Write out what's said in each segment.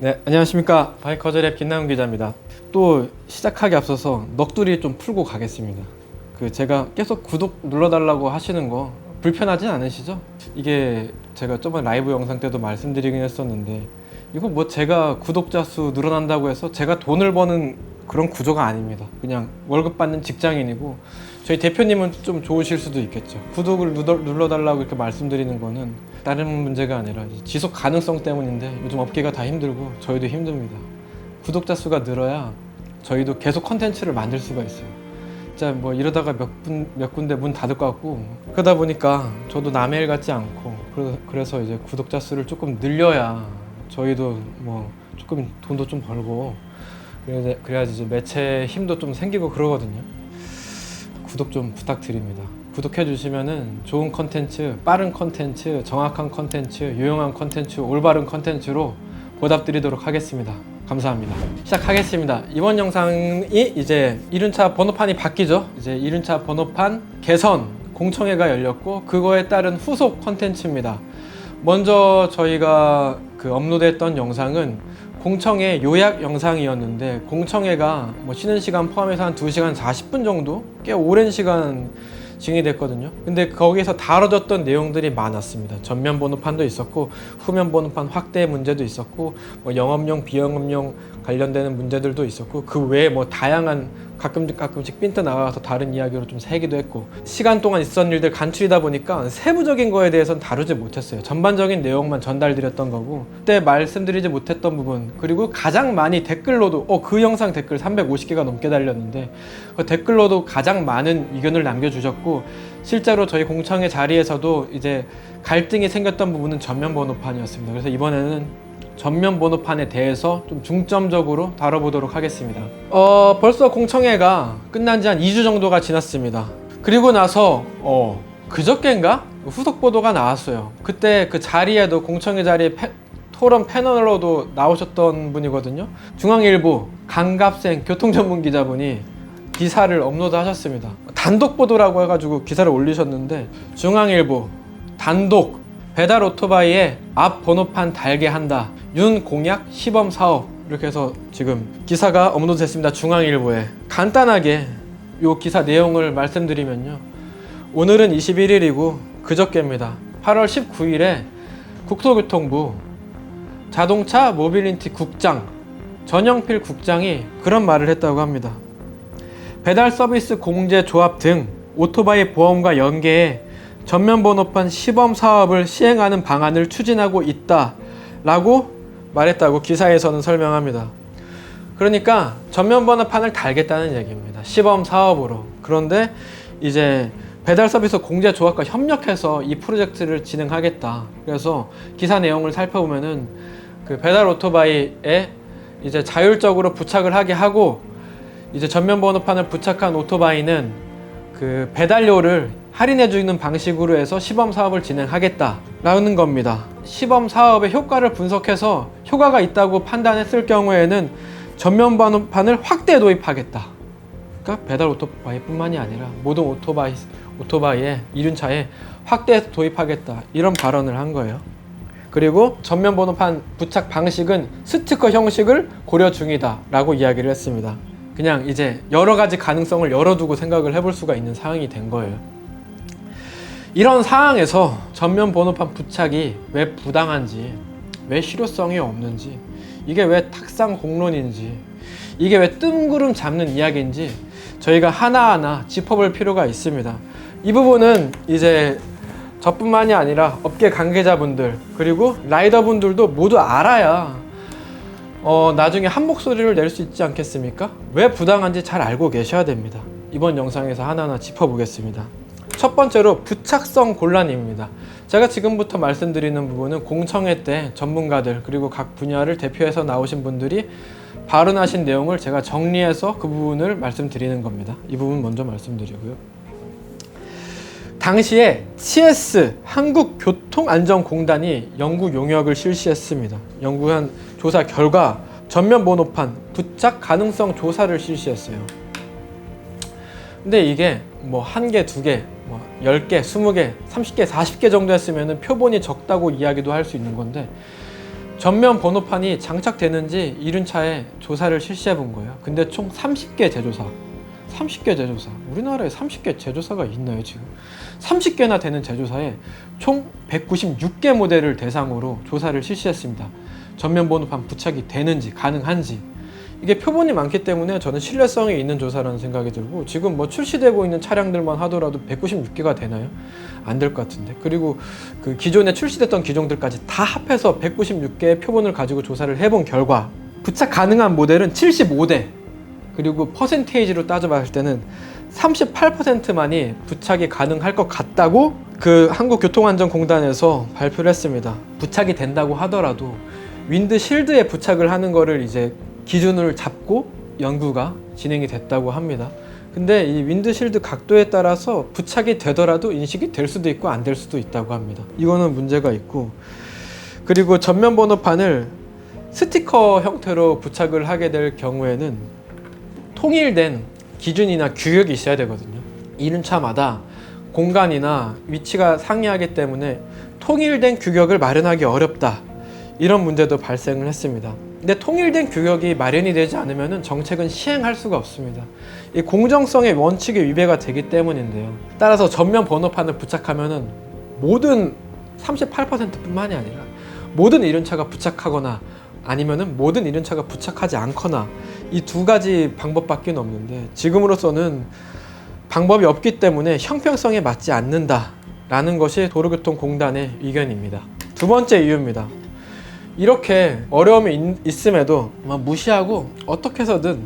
네, 안녕하십니까. 바이커즈랩 김나훈 기자입니다. 또 시작하기 앞서서 넋두리 좀 풀고 가겠습니다. 제가 계속 구독 눌러달라고 하시는 거 불편하진 않으시죠? 이게 제가 저번 라이브 영상 때도 말씀드리긴 했었는데, 이거 뭐 제가 구독자 수 늘어난다고 해서 제가 돈을 버는 그런 구조가 아닙니다. 그냥 월급 받는 직장인이고, 저희 대표님은 좀 좋으실 수도 있겠죠. 구독을 눌러달라고 이렇게 말씀드리는 거는 다른 문제가 아니라 지속 가능성 때문인데, 요즘 업계가 다 힘들고 저희도 힘듭니다. 구독자 수가 늘어야 저희도 계속 컨텐츠를 만들 수가 있어요. 진짜 뭐 이러다가 몇 군데 문 닫을 것 같고, 그러다 보니까 저도 남의 일 같지 않고, 그래서 이제 구독자 수를 조금 늘려야 저희도 뭐 조금 돈도 좀 벌고, 그래야지 이제 매체 힘도 좀 생기고 그러거든요. 구독 좀 부탁드립니다. 구독해 주시면은 좋은 컨텐츠, 빠른 컨텐츠, 정확한 컨텐츠, 유용한 컨텐츠, 올바른 컨텐츠로 보답드리도록 하겠습니다. 감사합니다. 시작하겠습니다. 이번 영상이 이제 1륜차 번호판이 바뀌죠. 이제 1륜차 번호판 개선 공청회가 열렸고, 그거에 따른 후속 컨텐츠입니다. 먼저 저희가 업로드했던 영상은 공청회 요약 영상이었는데, 공청회가 뭐 쉬는 시간 포함해서 한 2시간 40분 정도? 꽤 오랜 시간 진행됐거든요. 근데 거기서 다뤄졌던 내용들이 많았습니다. 전면 번호판도 있었고, 후면 번호판 확대 문제도 있었고, 뭐 영업용, 비영업용 관련되는 문제들도 있었고, 그 외에 뭐 다양한 가끔씩 핀트 나가서 다른 이야기로 좀 새기도 했고, 시간 동안 있었던 일들 간추리다 보니까 세부적인 거에 대해서는 다루지 못했어요. 전반적인 내용만 전달드렸던 거고, 그때 말씀드리지 못했던 부분, 그리고 가장 많이 댓글로도 그 영상 댓글 350개가 넘게 달렸는데, 그 댓글로도 가장 많은 의견을 남겨주셨고, 실제로 저희 공청회 자리에서도 이제 갈등이 생겼던 부분은 전면 번호판이었습니다. 그래서 이번에는 전면 번호판에 대해서 좀 중점적으로 다뤄보도록 하겠습니다. 벌써 공청회가 끝난 지 한 2주 정도가 지났습니다. 그리고 나서 그저께인가? 후속 보도가 나왔어요. 그때 그 자리에도, 공청회 자리에 토론 패널로도 나오셨던 분이거든요. 중앙일보 강갑생 교통전문기자분이 기사를 업로드 하셨습니다. 단독 보도라고 해가지고 기사를 올리셨는데, 중앙일보 단독 배달 오토바이에 앞 번호판 달게 한다, 윤 공약 시범 사업, 이렇게 해서 지금 기사가 업로드 됐습니다. 중앙일보에. 간단하게 이 기사 내용을 말씀드리면요, 오늘은 21일이고 그저께입니다. 8월 19일에 국토교통부 자동차 모빌리티 국장 전영필 국장이 그런 말을 했다고 합니다. 배달 서비스 공제 조합 등 오토바이 보험과 연계해 전면 번호판 시범 사업을 시행하는 방안을 추진하고 있다 라고 말했다고 기사에서는 설명합니다. 그러니까 전면 번호판을 달겠다는 얘기입니다. 시범 사업으로. 그런데 이제 배달 서비스 공제 조합과 협력해서 이 프로젝트를 진행하겠다. 그래서 기사 내용을 살펴보면은 그 배달 오토바이에 이제 자율적으로 부착을 하게 하고, 이제 전면 번호판을 부착한 오토바이는 그 배달료를 할인해주는 방식으로 해서 시범 사업을 진행하겠다라는 겁니다. 시범 사업의 효과를 분석해서 효과가 있다고 판단했을 경우에는 전면 번호판을 확대 도입하겠다. 그러니까 배달 오토바이뿐만이 아니라 모든 오토바이에 1륜차에 확대 도입하겠다, 이런 발언을 한 거예요. 그리고 전면 번호판 부착 방식은 스티커 형식을 고려 중이다 라고 이야기를 했습니다. 그냥 이제 여러 가지 가능성을 열어두고 생각을 해볼 수가 있는 상황이 된 거예요. 이런 상황에서 전면 번호판 부착이 왜 부당한지, 왜 실효성이 없는지, 이게 왜 탁상 공론인지, 이게 왜 뜬구름 잡는 이야기인지 저희가 하나하나 짚어볼 필요가 있습니다. 이 부분은 이제 저뿐만이 아니라 업계 관계자분들, 그리고 라이더분들도 모두 알아야 나중에 한 목소리를 낼 수 있지 않겠습니까? 왜 부당한지 잘 알고 계셔야 됩니다. 이번 영상에서 하나하나 짚어보겠습니다. 첫 번째로 부착성 곤란입니다. 제가 지금부터 말씀드리는 부분은 공청회 때 전문가들, 그리고 각 분야를 대표해서 나오신 분들이 발언하신 내용을 제가 정리해서 그 부분을 말씀드리는 겁니다. 이 부분 먼저 말씀드리고요. 당시에 TS 한국교통안전공단이 연구 용역을 실시했습니다. 연구한 조사 결과 전면 번호판 부착 가능성 조사를 실시했어요. 근데 이게 뭐 1개, 2개, 뭐 10개, 20개, 30개, 40개 정도 했으면 표본이 적다고 이야기도 할 수 있는 건데, 전면 번호판이 장착되는지 이륜차에 조사를 실시해 본 거예요. 근데 총 30개 제조사, 우리나라에 30개 제조사가 있나요 지금? 30개나 되는 제조사에 총 196개 모델을 대상으로 조사를 실시했습니다. 전면 번호판 부착이 되는지 가능한지. 이게 표본이 많기 때문에 저는 신뢰성이 있는 조사라는 생각이 들고, 지금 뭐 출시되고 있는 차량들만 하더라도 196개가 되나요? 안 될 것 같은데. 그리고 그 기존에 출시됐던 기종들까지 다 합해서 196개의 표본을 가지고 조사를 해본 결과 부착 가능한 모델은 75대, 그리고 퍼센테이지로 따져봤을 때는 38%만이 부착이 가능할 것 같다고 그 한국교통안전공단에서 발표를 했습니다. 부착이 된다고 하더라도 윈드실드에 부착을 하는 거를 이제 기준을 잡고 연구가 진행이 됐다고 합니다. 근데 이 윈드실드 각도에 따라서 부착이 되더라도 인식이 될 수도 있고 안 될 수도 있다고 합니다. 이거는 문제가 있고, 그리고 전면 번호판을 스티커 형태로 부착을 하게 될 경우에는 통일된 기준이나 규격이 있어야 되거든요. 이륜차마다 공간이나 위치가 상이하기 때문에 통일된 규격을 마련하기 어렵다, 이런 문제도 발생을 했습니다. 근데 통일된 규격이 마련이 되지 않으면 정책은 시행할 수가 없습니다. 이 공정성의 원칙에 위배가 되기 때문인데요. 따라서 전면 번호판을 부착하면은 모든 38%뿐만이 아니라 모든 이륜차가 부착하거나 아니면은 모든 이륜차가 부착하지 않거나, 이 두 가지 방법밖에 없는데 지금으로서는 방법이 없기 때문에 형평성에 맞지 않는다라는 것이 도로교통공단의 의견입니다. 두 번째 이유입니다. 이렇게 어려움이 있음에도 무시하고 어떻게 해서든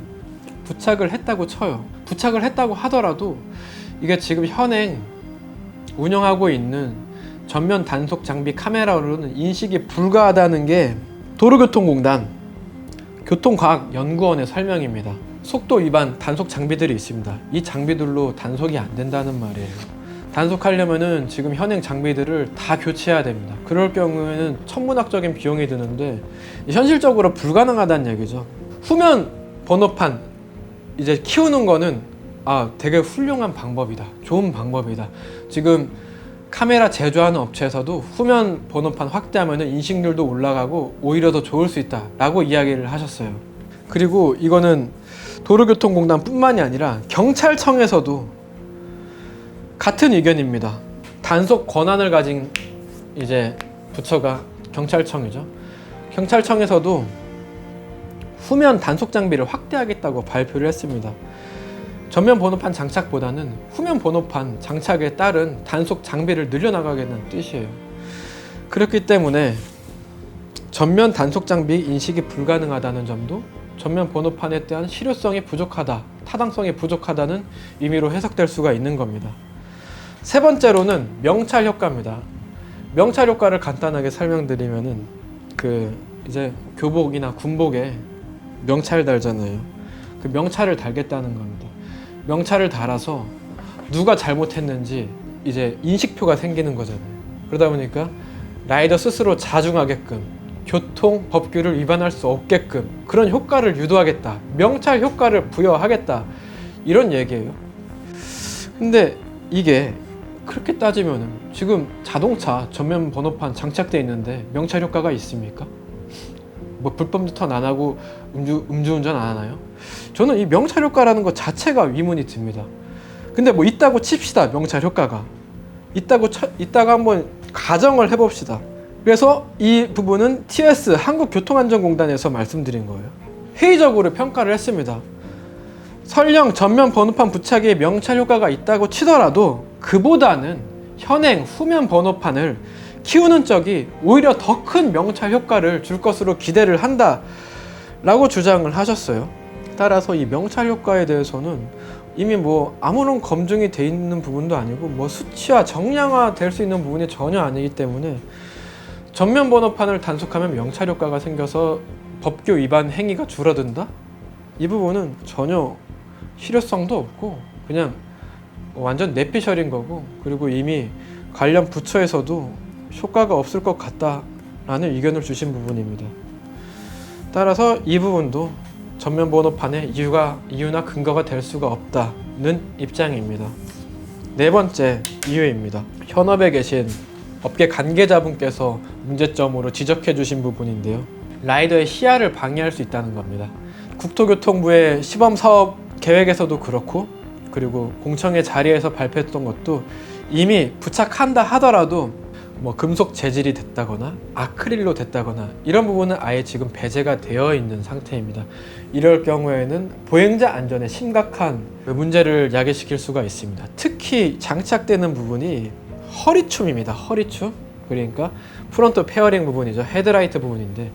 부착을 했다고 쳐요. 부착을 했다고 하더라도 이게 지금 현행 운영하고 있는 전면 단속 장비 카메라로는 인식이 불가하다는 게 도로교통공단 교통과학연구원의 설명입니다. 속도 위반 단속 장비들이 있습니다. 이 장비들로 단속이 안 된다는 말이에요. 단속하려면은 지금 현행 장비들을 다 교체해야 됩니다. 그럴 경우에는 천문학적인 비용이 드는데 현실적으로 불가능하다는 얘기죠. 후면 번호판 이제 키우는 거는 되게 훌륭한 방법이다, 좋은 방법이다. 지금 카메라 제조하는 업체에서도 후면 번호판 확대하면 인식률도 올라가고 오히려 더 좋을 수 있다 라고 이야기를 하셨어요. 그리고 이거는 도로교통공단 뿐만이 아니라 경찰청에서도 같은 의견입니다. 단속 권한을 가진 이제 부처가 경찰청이죠. 경찰청에서도 후면 단속 장비를 확대하겠다고 발표를 했습니다. 전면 번호판 장착보다는 후면 번호판 장착에 따른 단속 장비를 늘려나가겠다는 뜻이에요. 그렇기 때문에 전면 단속 장비 인식이 불가능하다는 점도 전면 번호판에 대한 실효성이 부족하다, 타당성이 부족하다는 의미로 해석될 수가 있는 겁니다. 세 번째로는 명찰 효과입니다. 명찰 효과를 간단하게 설명드리면은 이제 교복이나 군복에 명찰 달잖아요. 그 명찰을 달겠다는 겁니다. 명찰을 달아서 누가 잘못했는지 이제 인식표가 생기는 거잖아요. 그러다 보니까 라이더 스스로 자중하게끔, 교통 법규를 위반할 수 없게끔 그런 효과를 유도하겠다, 명찰 효과를 부여하겠다, 이런 얘기예요. 근데 이게 그렇게 따지면은 지금 자동차 전면 번호판 장착돼 있는데 명찰 효과가 있습니까? 뭐 불법 유턴 안 하고 음주운전 안 하나요? 저는 이 명찰 효과라는 것 자체가 위문이 듭니다. 근데 뭐 있다고 칩시다. 명찰 효과가 있다가 한번 가정을 해봅시다. 그래서 이 부분은 TS 한국교통안전공단에서 말씀드린 거예요. 회의적으로 평가를 했습니다. 설령 전면 번호판 부착에 명찰 효과가 있다고 치더라도 그보다는 현행 후면 번호판을 키우는 쪽이 오히려 더 큰 명찰 효과를 줄 것으로 기대를 한다 라고 주장을 하셨어요. 따라서 이 명찰 효과에 대해서는 이미 뭐 아무런 검증이 돼 있는 부분도 아니고 뭐 수치화, 정량화 될 수 있는 부분이 전혀 아니기 때문에 전면 번호판을 단속하면 명찰 효과가 생겨서 법규 위반 행위가 줄어든다? 이 부분은 전혀 실효성도 없고 그냥 완전 내피셜인 거고, 그리고 이미 관련 부처에서도 효과가 없을 것 같다라는 의견을 주신 부분입니다. 따라서 이 부분도 전면 번호판의 이유나 근거가 될 수가 없다는 입장입니다. 네 번째 이유입니다. 현업에 계신 업계 관계자분께서 문제점으로 지적해 주신 부분인데요. 라이더의 시야를 방해할 수 있다는 겁니다. 국토교통부의 시범사업 계획에서도 그렇고, 그리고 공청회 자리에서 발표했던 것도 이미 부착한다 하더라도 뭐 금속 재질이 됐다거나 아크릴로 됐다거나 이런 부분은 아예 지금 배제가 되어 있는 상태입니다. 이럴 경우에는 보행자 안전에 심각한 문제를 야기시킬 수가 있습니다. 특히 장착되는 부분이 허리춤입니다. 허리춤, 그러니까 프론트 페어링 부분이죠. 헤드라이트 부분인데,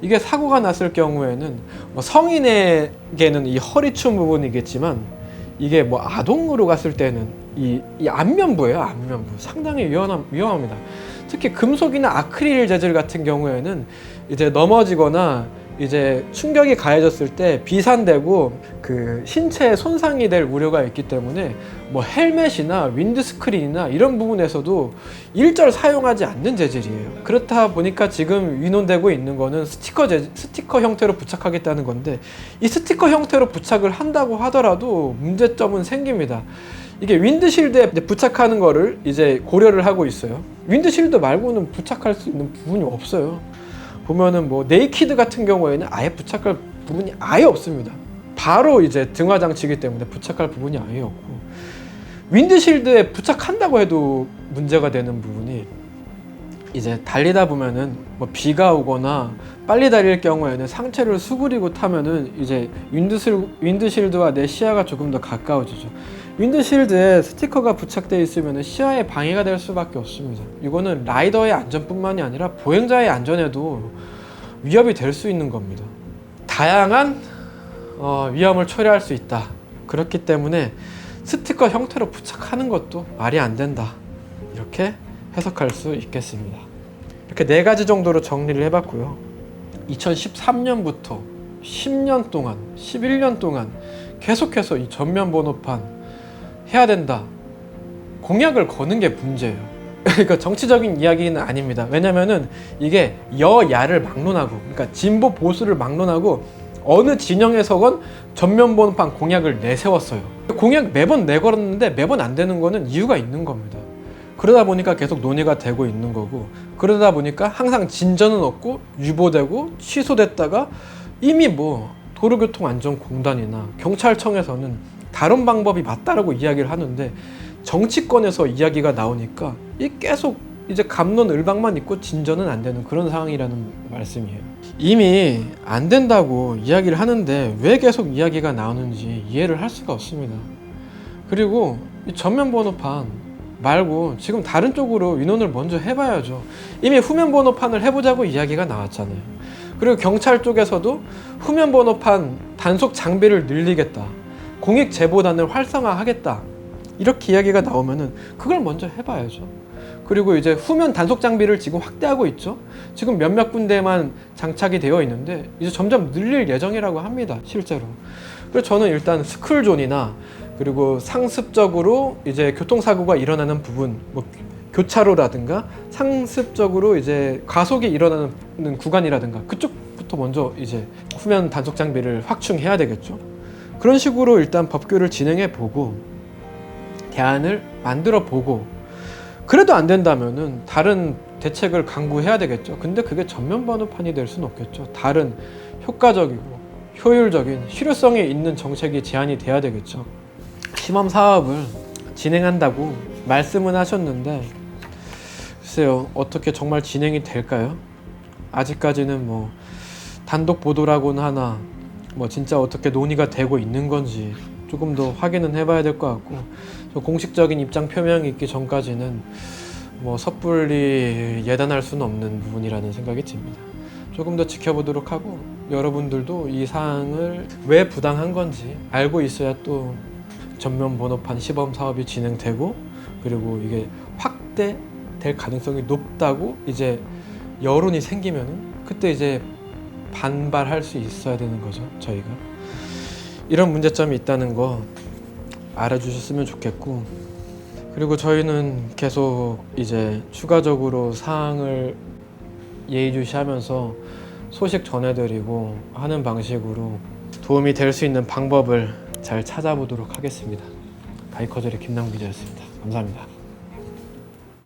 이게 사고가 났을 경우에는 뭐 성인에게는 이 허리춤 부분이겠지만, 이게 뭐 아동으로 갔을 때는 이 안면부예요. 안면부 상당히 위험합니다. 특히 금속이나 아크릴 재질 같은 경우에는 이제 넘어지거나 이제 충격이 가해졌을 때 비산되고 그 신체에 손상이 될 우려가 있기 때문에 뭐 헬멧이나 윈드스크린이나 이런 부분에서도 일절 사용하지 않는 재질이에요. 그렇다 보니까 지금 의논되고 있는 거는 스티커 형태로 부착하겠다는 건데, 이 스티커 형태로 부착을 한다고 하더라도 문제점은 생깁니다. 이게 윈드실드에 부착하는 거를 이제 고려를 하고 있어요. 윈드실드 말고는 부착할 수 있는 부분이 없어요. 보면은 뭐 네이키드 같은 경우에는 아예 부착할 부분이 아예 없습니다. 바로 이제 등화 장치이기 때문에 부착할 부분이 아예 없고, 윈드실드에 부착한다고 해도 문제가 되는 부분이, 이제 달리다 보면은 뭐 비가 오거나 빨리 달릴 경우에는 상체를 수그리고 타면은 이제 윈드실드와 내 시야가 조금 더 가까워지죠. 윈드실드에 스티커가 부착되어 있으면 시야에 방해가 될 수밖에 없습니다. 이거는 라이더의 안전뿐만이 아니라 보행자의 안전에도 위협이 될 수 있는 겁니다. 다양한 위험을 초래할 수 있다. 그렇기 때문에 스티커 형태로 부착하는 것도 말이 안 된다. 이렇게 해석할 수 있겠습니다. 이렇게 4가지 정도로 정리를 해봤고요. 2013년부터 10년 동안, 11년 동안 계속해서 이 전면 번호판 해야 된다, 공약을 거는 게 문제예요. 그러니까 정치적인 이야기는 아닙니다. 왜냐면은 이게 여야를 막론하고, 그러니까 진보 보수를 막론하고 어느 진영에서건 전면 번호판 공약을 내세웠어요. 공약 매번 내걸었는데 매번 안 되는 거는 이유가 있는 겁니다. 그러다 보니까 계속 논의가 되고 있는 거고, 그러다 보니까 항상 진전은 없고 유보되고 취소됐다가 이미 뭐 도로교통안전공단이나 경찰청에서는 다른 방법이 맞다라고 이야기를 하는데, 정치권에서 이야기가 나오니까 이 계속 이제 갑론을박만 있고 진전은 안 되는 그런 상황이라는 말씀이에요. 이미 안 된다고 이야기를 하는데 왜 계속 이야기가 나오는지 이해를 할 수가 없습니다. 그리고 이 전면 번호판 말고 지금 다른 쪽으로 의논을 먼저 해봐야죠. 이미 후면 번호판을 해보자고 이야기가 나왔잖아요. 그리고 경찰 쪽에서도 후면 번호판 단속 장비를 늘리겠다, 공익 제보단을 활성화하겠다, 이렇게 이야기가 나오면은 그걸 먼저 해봐야죠. 그리고 이제 후면 단속 장비를 지금 확대하고 있죠. 지금 몇몇 군데만 장착이 되어 있는데 이제 점점 늘릴 예정이라고 합니다, 실제로. 그래서 저는 일단 스쿨존이나 그리고 상습적으로 이제 교통사고가 일어나는 부분, 뭐 교차로라든가 상습적으로 이제 가속이 일어나는 구간이라든가 그쪽부터 먼저 이제 후면 단속 장비를 확충해야 되겠죠. 그런 식으로 일단 법규를 진행해 보고 대안을 만들어 보고, 그래도 안 된다면은 다른 대책을 강구해야 되겠죠. 근데 그게 전면 번호판이 될 수는 없겠죠. 다른 효과적이고 효율적인 실효성이 있는 정책이 제안이 돼야 되겠죠. 시범 사업을 진행한다고 말씀은 하셨는데 글쎄요, 어떻게 정말 진행이 될까요? 아직까지는 뭐 단독 보도라고는 하나 뭐 진짜 어떻게 논의가 되고 있는 건지 조금 더 확인은 해봐야 될 것 같고, 공식적인 입장 표명이 있기 전까지는 뭐 섣불리 예단할 수는 없는 부분이라는 생각이 듭니다. 조금 더 지켜보도록 하고, 여러분들도 이 사항을 왜 부당한 건지 알고 있어야 또 전면 번호판 시범 사업이 진행되고, 그리고 이게 확대될 가능성이 높다고 이제 여론이 생기면은 그때 이제 반발할 수 있어야 되는 거죠. 저희가 이런 문제점이 있다는 거 알아주셨으면 좋겠고, 그리고 저희는 계속 이제 추가적으로 사항을 예의주시하면서 소식 전해드리고 하는 방식으로 도움이 될 수 있는 방법을 잘 찾아보도록 하겠습니다. 바이커즈의 김남국 기자였습니다. 감사합니다.